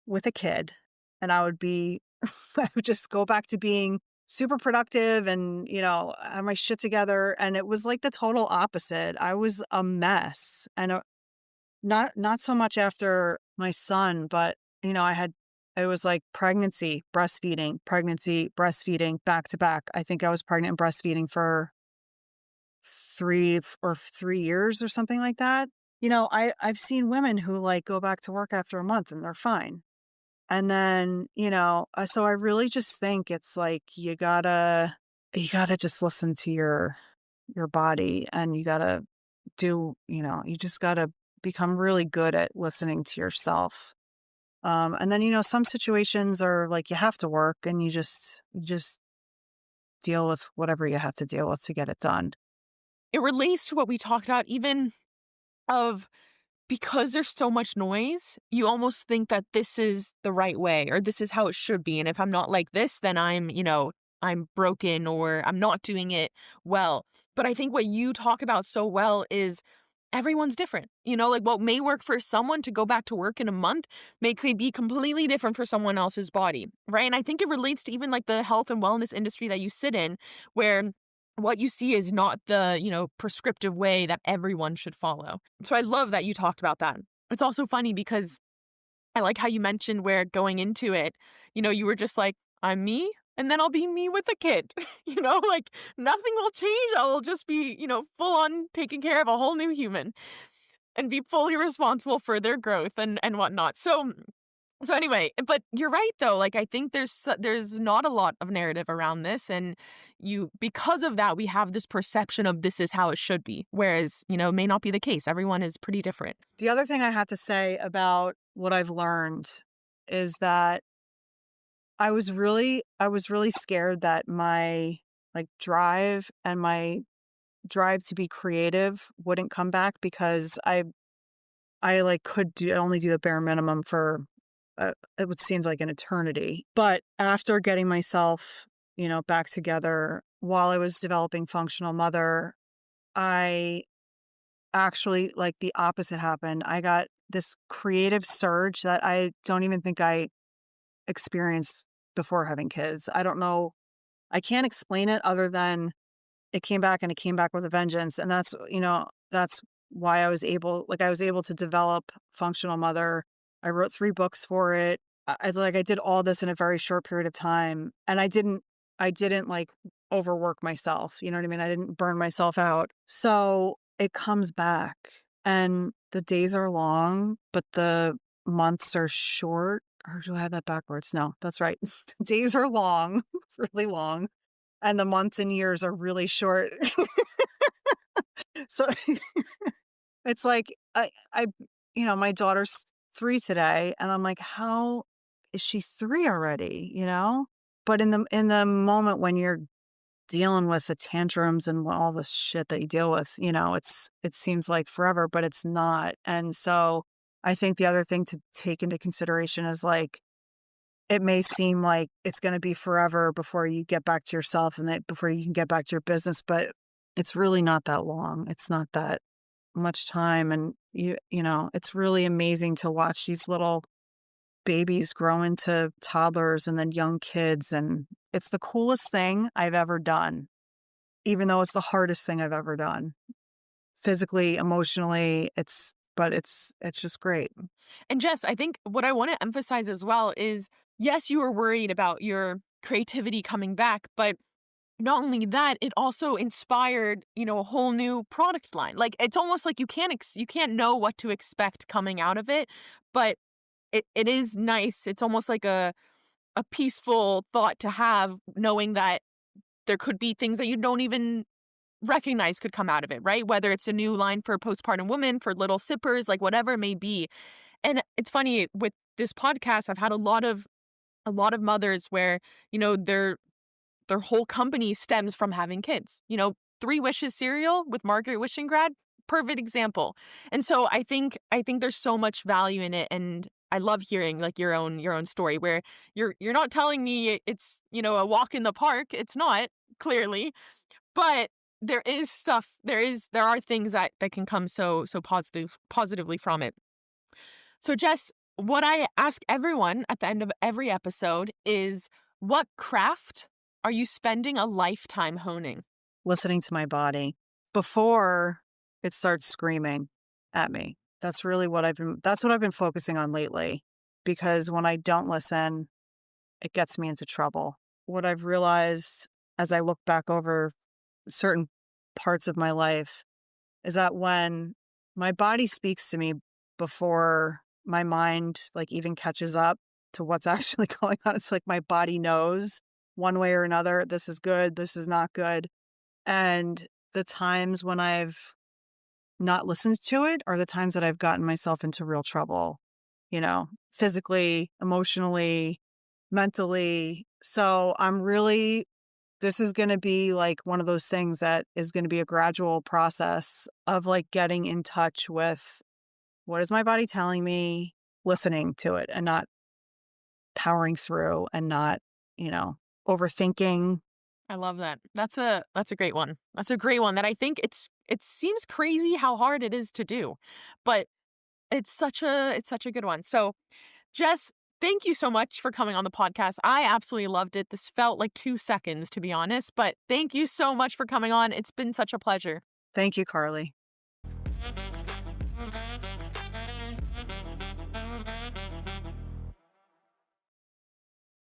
with a kid and I would just go back to being super productive and, have my shit together. And it was like the total opposite. I was a mess and not so much after my son, but, it was like pregnancy, breastfeeding, back to back. I think I was pregnant and breastfeeding for 3 years or something like that. I've seen women who like go back to work after a month and they're fine. And then, so I really just think it's like you gotta just listen to your body and you gotta you just gotta become really good at listening to yourself. And then, some situations are like you have to work and you just deal with whatever you have to deal with to get it done. It relates to what we talked about, even of because there's so much noise, you almost think that this is the right way or this is how it should be. And if I'm not like this, then I'm broken or I'm not doing it well. But I think what you talk about so well is everyone's different. Like what may work for someone to go back to work in a month could be completely different for someone else's body, right? And I think it relates to even like the health and wellness industry that you sit in, where what you see is not the, prescriptive way that everyone should follow. So I love that you talked about that. It's also funny because I like how you mentioned where going into it, you were just like, I'm me and then I'll be me with a kid, like nothing will change. I will just be, full on taking care of a whole new human and be fully responsible for their growth and whatnot. So anyway, but you're right though. Like I think there's not a lot of narrative around this, and because of that we have this perception of this is how it should be, whereas it may not be the case. Everyone is pretty different. The other thing I have to say about what I've learned is that I was really scared that my like drive and my drive to be creative wouldn't come back because I like could only do the bare minimum for it would seem like an eternity. But after getting myself, back together while I was developing Functional Mother, I actually like the opposite happened. I got this creative surge that I don't even think I experienced before having kids. I don't know. I can't explain it other than it came back and it came back with a vengeance. And that's why I was able to develop Functional Mother. I wrote 3 books for it. I did all this in a very short period of time. And I didn't like overwork myself. You know what I mean? I didn't burn myself out. So it comes back and the days are long, but the months are short. Or do I have that backwards? No, that's right. The days are long, really long, and the months and years are really short. So it's like my daughter's 3 today, and I'm like, how is she 3 already? But in the moment when you're dealing with the tantrums and all the shit that you deal with, it seems like forever, but it's not. And so I think the other thing to take into consideration is like it may seem like it's going to be forever before you get back to yourself and that before you can get back to your business, but it's really not that long. It's not that much time. And it's really amazing to watch these little babies grow into toddlers and then young kids. And it's the coolest thing I've ever done, even though it's the hardest thing I've ever done. Physically, emotionally, it's just great. And Jess, I think what I want to emphasize as well is, yes, you were worried about your creativity coming back, but not only that, it also inspired, a whole new product line. Like, it's almost like you can't know what to expect coming out of it, but it is nice. It's almost like a peaceful thought to have, knowing that there could be things that you don't even recognize could come out of it, right? Whether it's a new line for postpartum women, for little sippers, like whatever it may be. And it's funny with this podcast, I've had a lot of mothers where, their whole company stems from having kids. Three Wishes cereal with Margaret Wishingrad, perfect example. And so I think there's so much value in it, and I love hearing like your own story where you're not telling me it's, a walk in the park. It's not, clearly, but there are things that can come so positively from it. So Jess, what I ask everyone at the end of every episode is, what craft are you spending a lifetime honing? Listening to my body before it starts screaming at me. That's what I've been focusing on lately, because when I don't listen, it gets me into trouble. What I've realized as I look back over certain parts of my life is that when my body speaks to me before my mind like even catches up to what's actually going on, it's like my body knows one way or another, this is good, this is not good. And the times when I've not listened to it are the times that I've gotten myself into real trouble, physically, emotionally, mentally. So this is going to be like one of those things that is going to be a gradual process of like getting in touch with, what is my body telling me, listening to it and not powering through and not, overthinking. I love that. That's a great one. That's a great one that I think it seems crazy how hard it is to do, but it's such a good one. So, Jess, thank you so much for coming on the podcast. I absolutely loved it. This felt like 2 seconds, to be honest, but thank you so much for coming on. It's been such a pleasure. Thank you, Carly.